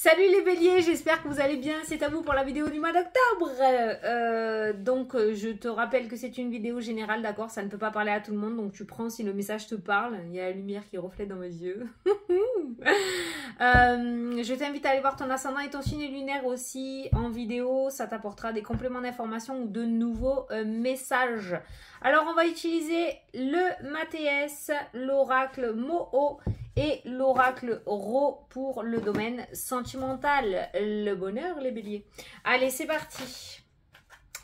Salut les béliers, j'espère que vous allez bien, c'est à vous pour la vidéo du mois d'octobre. Je te rappelle que c'est une vidéo générale, d'accord, ça ne peut pas parler à tout le monde, donc tu prends si le message te parle. Il y a la lumière qui reflète dans mes yeux. Je t'invite à aller voir ton ascendant et ton signe lunaire aussi en vidéo, ça t'apportera des compléments d'information ou de nouveaux messages. Alors on va utiliser le Mathéès, l'oracle Moho et l'oracle Ro pour le domaine sentimental, le bonheur, les béliers. Allez, c'est parti.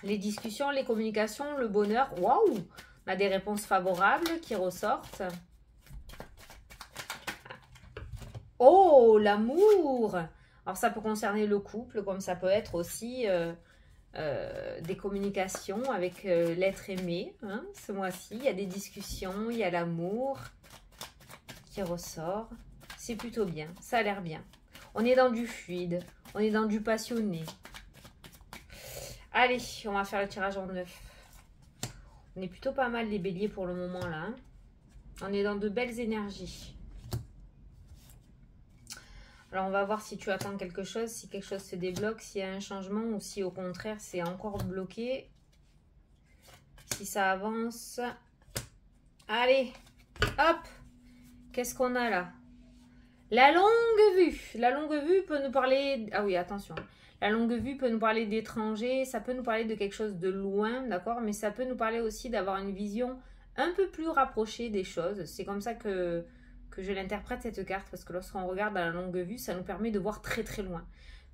Les discussions, les communications, le bonheur. Waouh! On a des réponses favorables qui ressortent. Oh, l'amour! Alors, ça peut concerner le couple, comme ça peut être aussi des communications avec l'être aimé. Hein, ce mois-ci, il y a des discussions, il y a l'amour qui ressort. C'est plutôt bien, ça a l'air bien. On est dans du fluide, on est dans du passionné. Allez, on va faire le tirage en neuf. On est plutôt pas mal les béliers pour le moment là. Hein. On est dans de belles énergies. Alors on va voir si tu attends quelque chose, si quelque chose se débloque, s'il y a un changement ou si au contraire c'est encore bloqué. Si ça avance. Allez, hop! Qu'est-ce qu'on a là? La longue vue. La longue vue peut nous parler... Ah oui, attention. La longue vue peut nous parler d'étrangers. Ça peut nous parler de quelque chose de loin, d'accord? Mais ça peut nous parler aussi d'avoir une vision un peu plus rapprochée des choses. C'est comme ça que je l'interprète cette carte. Parce que lorsqu'on regarde à la longue vue, ça nous permet de voir très très loin.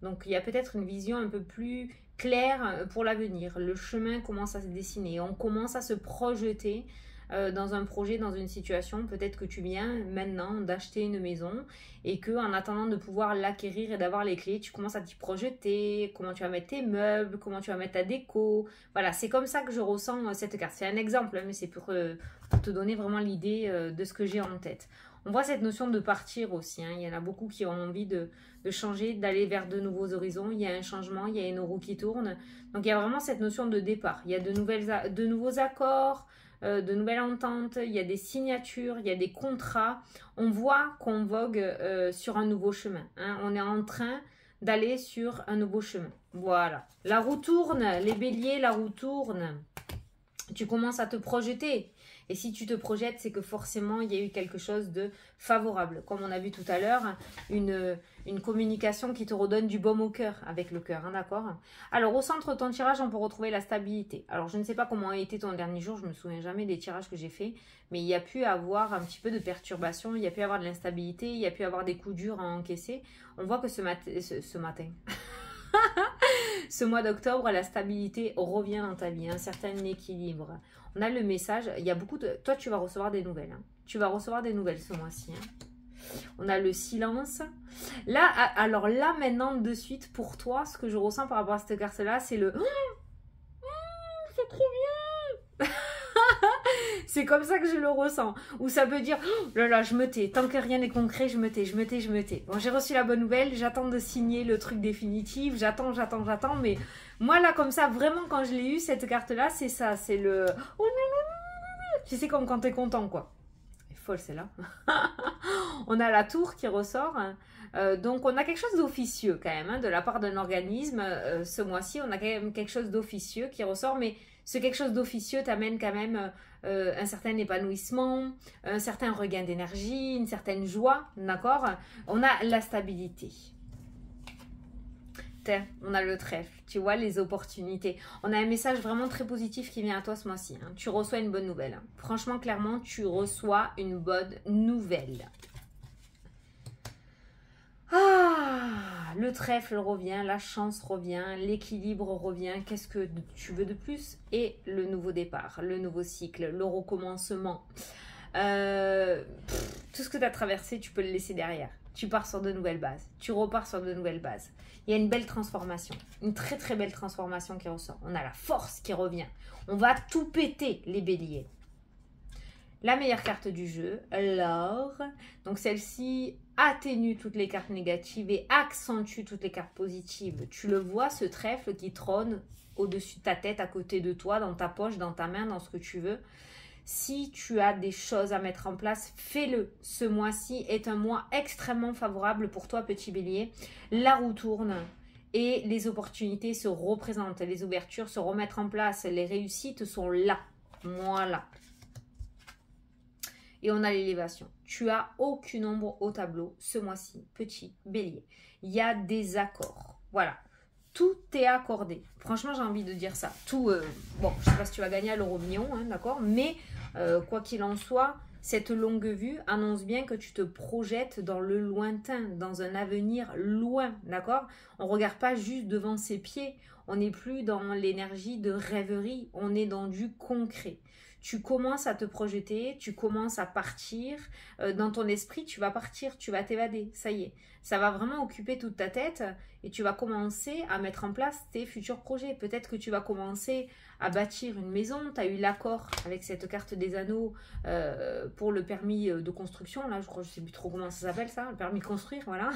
Donc il y a peut-être une vision un peu plus claire pour l'avenir. Le chemin commence à se dessiner. On commence à se projeter dans un projet, dans une situation. Peut-être que tu viens maintenant d'acheter une maison et que en attendant de pouvoir l'acquérir et d'avoir les clés, tu commences à t'y projeter, comment tu vas mettre tes meubles, comment tu vas mettre ta déco. Voilà, c'est comme ça que je ressens cette carte. C'est un exemple, mais c'est pour te donner vraiment l'idée de ce que j'ai en tête. On voit cette notion de partir aussi. Hein. Il y en a beaucoup qui ont envie de changer, d'aller vers de nouveaux horizons. Il y a un changement, il y a une roue qui tourne. Donc il y a vraiment cette notion de départ. Il y a de nouveaux accords, de nouvelles ententes, il y a des signatures, il y a des contrats. On voit qu'on vogue sur un nouveau chemin. Hein. On est en train d'aller sur un nouveau chemin. Voilà. La roue tourne, les béliers, la roue tourne. Tu commences à te projeter. Et si tu te projettes, c'est que forcément, il y a eu quelque chose de favorable. Comme on a vu tout à l'heure, une communication qui te redonne du baume au cœur, avec le cœur, hein, d'accord? Alors, au centre de ton tirage, on peut retrouver la stabilité. Alors, je ne sais pas comment a été ton dernier jour, je ne me souviens jamais des tirages que j'ai faits, mais il y a pu avoir un petit peu de perturbation, il y a pu avoir de l'instabilité, il y a pu avoir des coups durs à encaisser. On voit que ce matin... Ce mois d'octobre, la stabilité revient dans ta vie, un certain équilibre. On a le message, il y a beaucoup de... Toi, tu vas recevoir des nouvelles. Hein. Tu vas recevoir des nouvelles ce mois-ci. Hein. On a le silence. Là, alors là, maintenant, de suite, pour toi, ce que je ressens par rapport à cette carte-là, c'est le... c'est trop bien. C'est comme ça que je le ressens. Ou ça peut dire, oh là là, je me tais. Tant que rien n'est concret, je me tais, je me tais, je me tais. Bon, j'ai reçu la bonne nouvelle, j'attends de signer le truc définitif, j'attends. Mais moi, là, comme ça, vraiment, quand je l'ai eu, cette carte-là, c'est ça. C'est le... Oh non, non, non. Tu sais, comme quand t'es content, quoi. Elle est folle, celle-là. On a la tour qui ressort. Donc, on a quelque chose d'officieux, quand même, hein, de la part d'un organisme. Ce mois-ci, on a quand même quelque chose d'officieux qui ressort, mais... Ce quelque chose d'officieux t'amène quand même un certain épanouissement, un certain regain d'énergie, une certaine joie, d'accord? On a la stabilité. On a le trèfle, tu vois, les opportunités. On a un message vraiment très positif qui vient à toi ce mois-ci. Hein. Tu reçois une bonne nouvelle. Hein. Franchement, clairement, tu reçois une bonne nouvelle. Ah, le trèfle revient, la chance revient, l'équilibre revient. Qu'est-ce que tu veux de plus? Et le nouveau départ, le nouveau cycle, le recommencement. Tout ce que tu as traversé, tu peux le laisser derrière. Tu pars sur de nouvelles bases. Tu repars sur de nouvelles bases. Il y a une belle transformation. Une très très belle transformation qui ressort. On a la force qui revient. On va tout péter, les béliers. La meilleure carte du jeu, l'or. Donc celle-ci atténue toutes les cartes négatives et accentue toutes les cartes positives. Tu le vois, ce trèfle qui trône au-dessus de ta tête, à côté de toi, dans ta poche, dans ta main, dans ce que tu veux. Si tu as des choses à mettre en place, fais-le. Ce mois-ci est un mois extrêmement favorable pour toi, petit bélier. La roue tourne et les opportunités se représentent. Les ouvertures se remettent en place. Les réussites sont là. Voilà. Et on a l'élévation. Tu as aucune ombre au tableau ce mois-ci, petit bélier. Il y a des accords. Voilà. Tout est accordé. Franchement, j'ai envie de dire ça. Tout, bon, je ne sais pas si tu vas gagner à l'euro million, hein, d'accord. Mais quoi qu'il en soit, cette longue vue annonce bien que tu te projettes dans le lointain, dans un avenir loin, d'accord. On ne regarde pas juste devant ses pieds. On n'est plus dans l'énergie de rêverie. On est dans du concret. Tu commences à te projeter, tu commences à partir. Dans ton esprit, tu vas partir, tu vas t'évader. Ça y est, ça va vraiment occuper toute ta tête et tu vas commencer à mettre en place tes futurs projets. Peut-être que tu vas commencer à bâtir une maison. Tu as eu l'accord avec cette carte des anneaux pour le permis de construction. Là, je crois, je ne sais plus trop comment ça s'appelle ça, le permis de construire, voilà.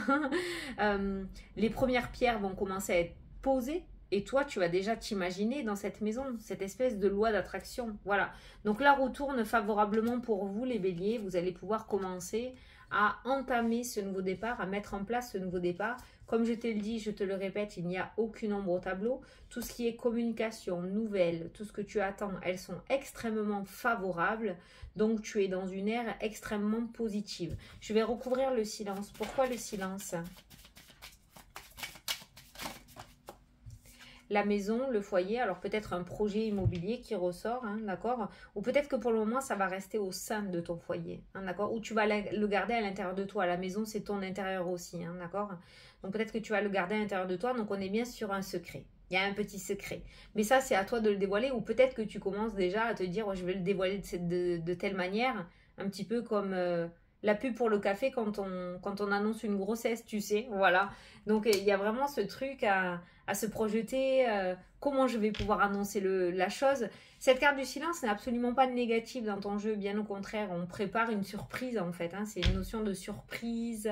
Les premières pierres vont commencer à être posées. Et toi, tu vas déjà t'imaginer dans cette maison, cette espèce de loi d'attraction. Voilà. Donc la roue tourne favorablement pour vous, les béliers. Vous allez pouvoir commencer à entamer ce nouveau départ, à mettre en place ce nouveau départ. Comme je te le dis, je te le répète, il n'y a aucune ombre au tableau. Tout ce qui est communication, nouvelles, tout ce que tu attends, elles sont extrêmement favorables. Donc tu es dans une ère extrêmement positive. Je vais recouvrir le silence. Pourquoi le silence ? La maison, le foyer, alors peut-être un projet immobilier qui ressort, hein, d'accord. Ou peut-être que pour le moment, ça va rester au sein de ton foyer, hein, d'accord. Ou tu vas le garder à l'intérieur de toi. La maison, c'est ton intérieur aussi, hein, d'accord. Donc peut-être que tu vas le garder à l'intérieur de toi. Donc on est bien sur un secret. Il y a un petit secret. Mais ça, c'est à toi de le dévoiler. Ou peut-être que tu commences déjà à te dire, oh, je vais le dévoiler de telle manière, un petit peu comme... la pub pour le café quand on annonce une grossesse, tu sais, voilà. Donc, il y a vraiment ce truc à se projeter, comment je vais pouvoir annoncer la chose. Cette carte du silence n'est absolument pas négative dans ton jeu, bien au contraire, on prépare une surprise en fait, hein. C'est une notion de surprise,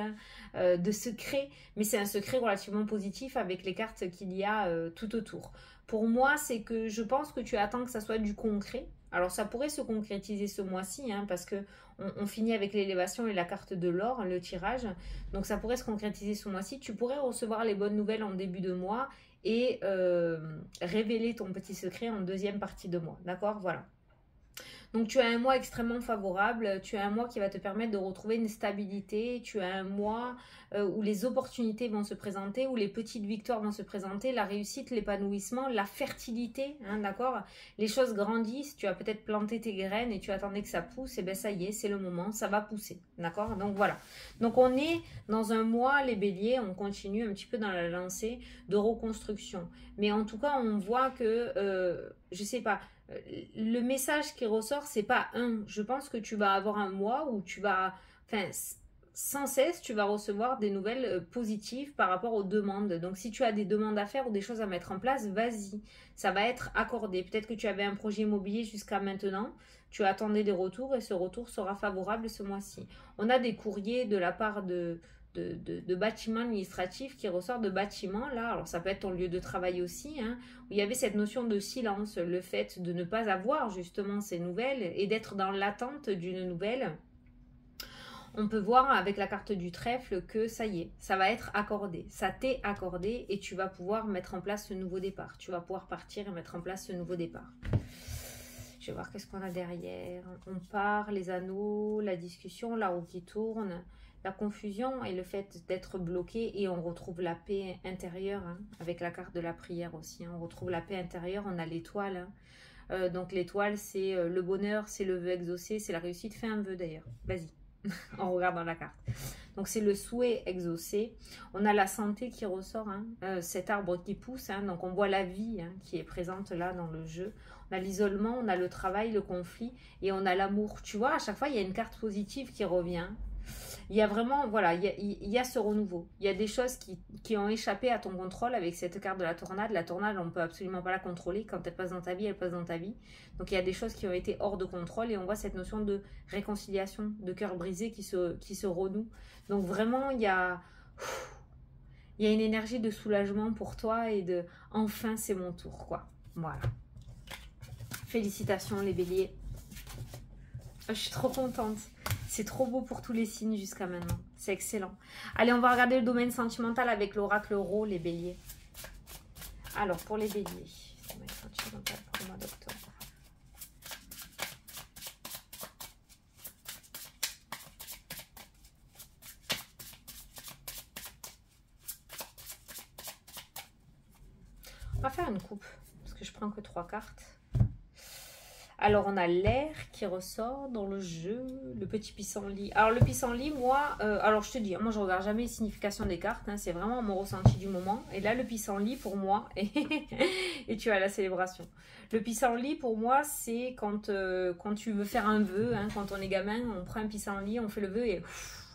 de secret, mais c'est un secret relativement positif avec les cartes qu'il y a tout autour. Pour moi, c'est que je pense que tu attends que ça soit du concret. Alors, ça pourrait se concrétiser ce mois-ci, hein, parce que on finit avec l'élévation et la carte de l'or, le tirage. Donc, ça pourrait se concrétiser ce mois-ci. Tu pourrais recevoir les bonnes nouvelles en début de mois et révéler ton petit secret en deuxième partie de mois. D'accord ? Voilà. Donc, tu as un mois extrêmement favorable. Tu as un mois qui va te permettre de retrouver une stabilité. Tu as un mois où les opportunités vont se présenter, où les petites victoires vont se présenter, la réussite, l'épanouissement, la fertilité, hein, d'accord ? Les choses grandissent. Tu as peut-être planté tes graines et tu attendais que ça pousse. Et bien, ça y est, c'est le moment. Ça va pousser. D'accord ? Donc, voilà. Donc, on est dans un mois, les béliers. On continue un petit peu dans la lancée de reconstruction. Mais en tout cas, on voit que, je sais pas, le message qui ressort, c'est pas je pense que tu vas avoir un mois où tu vas, enfin, sans cesse, tu vas recevoir des nouvelles positives par rapport aux demandes. Donc, si tu as des demandes à faire ou des choses à mettre en place, vas-y, ça va être accordé. Peut-être que tu avais un projet immobilier jusqu'à maintenant, tu attendais des retours et ce retour sera favorable ce mois-ci. On a des courriers de la part de bâtiments administratifs qui ressortent de bâtiments là, alors ça peut être ton lieu de travail aussi, hein, où il y avait cette notion de silence, le fait de ne pas avoir justement ces nouvelles et d'être dans l'attente d'une nouvelle. On peut voir avec la carte du trèfle que ça y est, ça va être accordé, ça t'est accordé et tu vas pouvoir mettre en place ce nouveau départ, tu vas pouvoir partir et mettre en place ce nouveau départ. Je vais voir qu'est-ce qu'on a derrière. On part, les anneaux, la discussion, la roue qui tourne, la confusion et le fait d'être bloqué. Et on retrouve la paix intérieure, hein, avec la carte de la prière aussi. Hein. On retrouve la paix intérieure, on a l'étoile. Hein. Donc l'étoile, c'est le bonheur, c'est le vœu exaucé, c'est la réussite. Fais un vœu d'ailleurs, vas-y, en regardant la carte. Donc c'est le souhait exaucé. On a la santé qui ressort, hein, cet arbre qui pousse. Hein, donc on voit la vie, hein, qui est présente là dans le jeu. On a l'isolement, on a le travail, le conflit et on a l'amour. Tu vois, à chaque fois, il y a une carte positive qui revient. Il y a vraiment, voilà, il y a ce renouveau. Il y a des choses qui ont échappé à ton contrôle avec cette carte de la tornade. La tornade, on ne peut absolument pas la contrôler. Quand elle passe dans ta vie, elle passe dans ta vie. Donc, il y a des choses qui ont été hors de contrôle et on voit cette notion de réconciliation, de cœur brisé qui se renoue. Donc, vraiment, il y a une énergie de soulagement pour toi et de « enfin, c'est mon tour », quoi. Voilà. Félicitations, les béliers. Je suis trop contente. C'est trop beau pour tous les signes jusqu'à maintenant. C'est excellent. Allez, on va regarder le domaine sentimental avec l'oracle Ro, les béliers. Alors, pour les béliers, domaine sentimental pour le mois d'octobre. On va faire une coupe, parce que je prends que 3 cartes. Alors, on a l'air qui ressort dans le jeu, le petit pissenlit. Alors, le pissenlit, moi, alors je te dis, moi, je regarde jamais les significations des cartes. Hein, c'est vraiment mon ressenti du moment. Et là, le pissenlit, pour moi, et tu as la célébration. Le pissenlit, pour moi, c'est quand tu veux faire un vœu. Hein, quand on est gamin, on prend un pissenlit, on fait le vœu et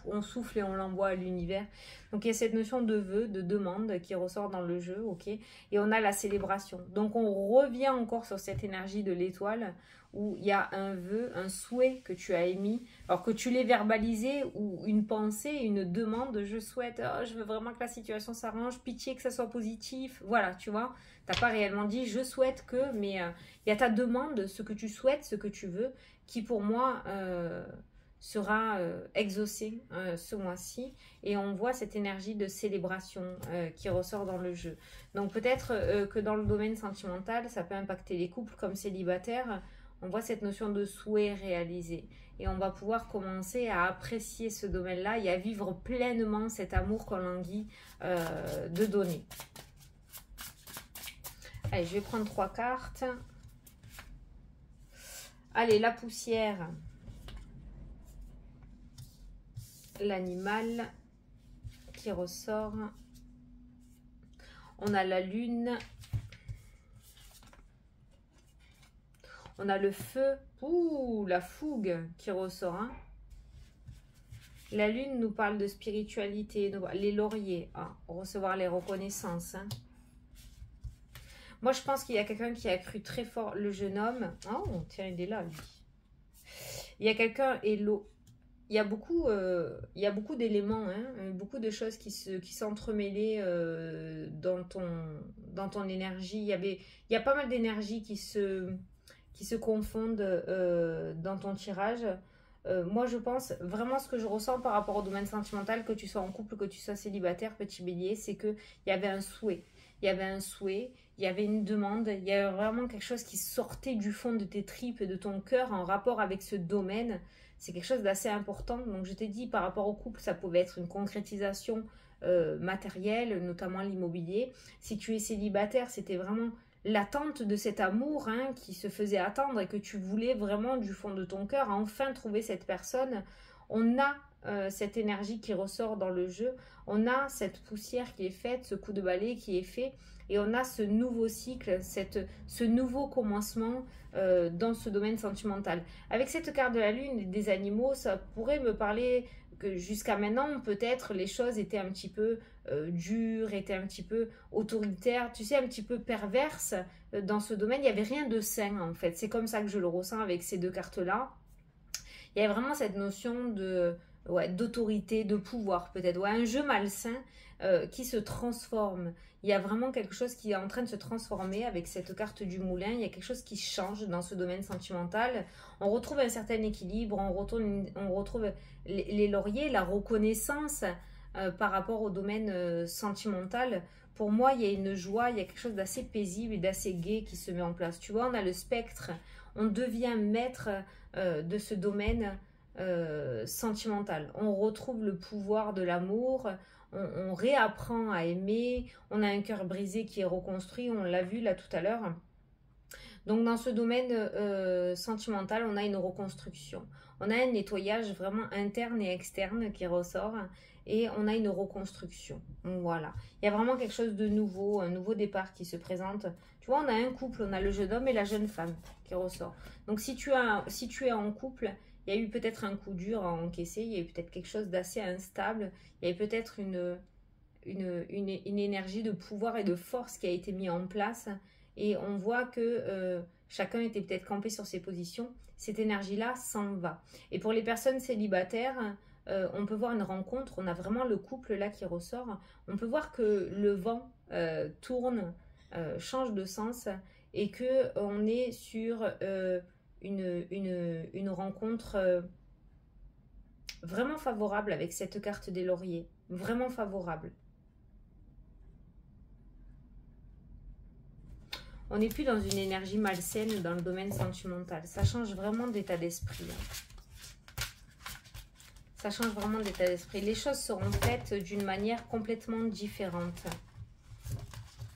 on souffle et on l'envoie à l'univers. Donc, il y a cette notion de vœu, de demande qui ressort dans le jeu, ok. Et on a la célébration. Donc, on revient encore sur cette énergie de l'étoile où il y a un vœu, un souhait que tu as émis, alors que tu l'aies verbalisé ou une pensée, une demande, je souhaite, oh, je veux vraiment que la situation s'arrange, pitié que ça soit positif, voilà, tu vois, tu n'as pas réellement dit je souhaite que, mais il y a ta demande, ce que tu souhaites, ce que tu veux, qui pour moi sera exaucé ce mois-ci, et on voit cette énergie de célébration qui ressort dans le jeu. Donc peut-être que dans le domaine sentimental, ça peut impacter les couples comme célibataires. On voit cette notion de souhait réalisé. Et on va pouvoir commencer à apprécier ce domaine-là et à vivre pleinement cet amour qu'on languit de donner. Allez, je vais prendre 3 cartes. Allez, la poussière. L'animal qui ressort. On a la lune. On a le feu, ouh, la fougue qui ressort. Hein. La lune nous parle de spiritualité, les lauriers, hein, recevoir les reconnaissances. Hein. Moi, je pense qu'il y a quelqu'un qui a cru très fort, le jeune homme. Oh, tiens, il est là, lui. Il y a quelqu'un, et l'eau. Il y a beaucoup d'éléments, hein, beaucoup de choses qui s'entremêlaient dans ton énergie. Il y a pas mal d'énergie qui se confondent dans ton tirage. Moi, je pense vraiment ce que je ressens par rapport au domaine sentimental, que tu sois en couple, que tu sois célibataire, petit bélier, c'est qu'il y avait un souhait. Il y avait un souhait, il y avait une demande, il y avait vraiment quelque chose qui sortait du fond de tes tripes et de ton cœur en rapport avec ce domaine. C'est quelque chose d'assez important. Donc, je t'ai dit, par rapport au couple, ça pouvait être une concrétisation matérielle, notamment l'immobilier. Si tu es célibataire, c'était vraiment l'attente de cet amour hein, qui se faisait attendre et que tu voulais vraiment du fond de ton cœur enfin trouver cette personne. On a cette énergie qui ressort dans le jeu, on a cette poussière qui est faite, ce coup de balai qui est fait, et on a ce nouveau cycle, ce nouveau commencement dans ce domaine sentimental. Avec cette carte de la lune et des animaux, ça pourrait me parler que jusqu'à maintenant, peut-être les choses étaient un petit peu dures, étaient un petit peu autoritaires, tu sais, un petit peu perverses dans ce domaine. Il n'y avait rien de sain en fait. C'est comme ça que je le ressens avec ces 2 cartes-là. Il y a vraiment cette notion d'autorité, de pouvoir peut-être, un jeu malsain qui se transforme. Il y a vraiment quelque chose qui est en train de se transformer avec cette carte du moulin. Il y a quelque chose qui change dans ce domaine sentimental. On retrouve un certain équilibre, on retrouve les lauriers, la reconnaissance par rapport au domaine sentimental. Pour moi, il y a une joie, il y a quelque chose d'assez paisible et d'assez gai qui se met en place. Tu vois, on a le spectre, on devient maître de ce domaine sentimental. On retrouve le pouvoir de l'amour, on réapprend à aimer, on a un cœur brisé qui est reconstruit, on l'a vu là tout à l'heure. Donc dans ce domaine sentimental, on a une reconstruction. On a un nettoyage vraiment interne et externe qui ressort et on a une reconstruction. Donc voilà, il y a vraiment quelque chose de nouveau, un nouveau départ qui se présente. Tu vois, on a un couple, on a le jeune homme et la jeune femme qui ressort. Donc si tu es en couple, il y a eu peut-être un coup dur à encaisser, il y a eu peut-être quelque chose d'assez instable, il y a eu peut-être une énergie de pouvoir et de force qui a été mise en place. Et on voit que chacun était peut-être campé sur ses positions. Cette énergie-là s'en va. Et pour les personnes célibataires, on peut voir une rencontre. On a vraiment le couple là qui ressort. On peut voir que le vent tourne, change de sens et qu'on est sur une rencontre vraiment favorable avec cette carte des lauriers. Vraiment favorable. On n'est plus dans une énergie malsaine dans le domaine sentimental. Ça change vraiment d'état d'esprit. Ça change vraiment d'état d'esprit. Les choses seront faites d'une manière complètement différente.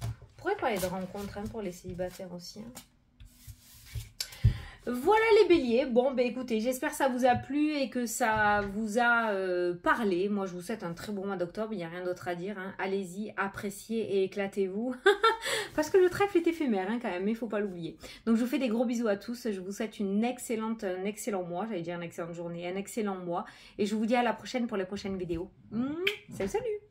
On pourrait parler de rencontres pour les célibataires aussi. Voilà les béliers. Bon, ben écoutez, j'espère que ça vous a plu et que ça vous a parlé. Moi, je vous souhaite un très bon mois d'octobre. Il n'y a rien d'autre à dire. Allez-y, appréciez et éclatez-vous. Parce que le trèfle est éphémère quand même, mais il ne faut pas l'oublier. Donc, je vous fais des gros bisous à tous. Je vous souhaite un excellent mois. J'allais dire une excellente journée, un excellent mois. Et je vous dis à la prochaine pour les prochaines vidéos. Salut, salut!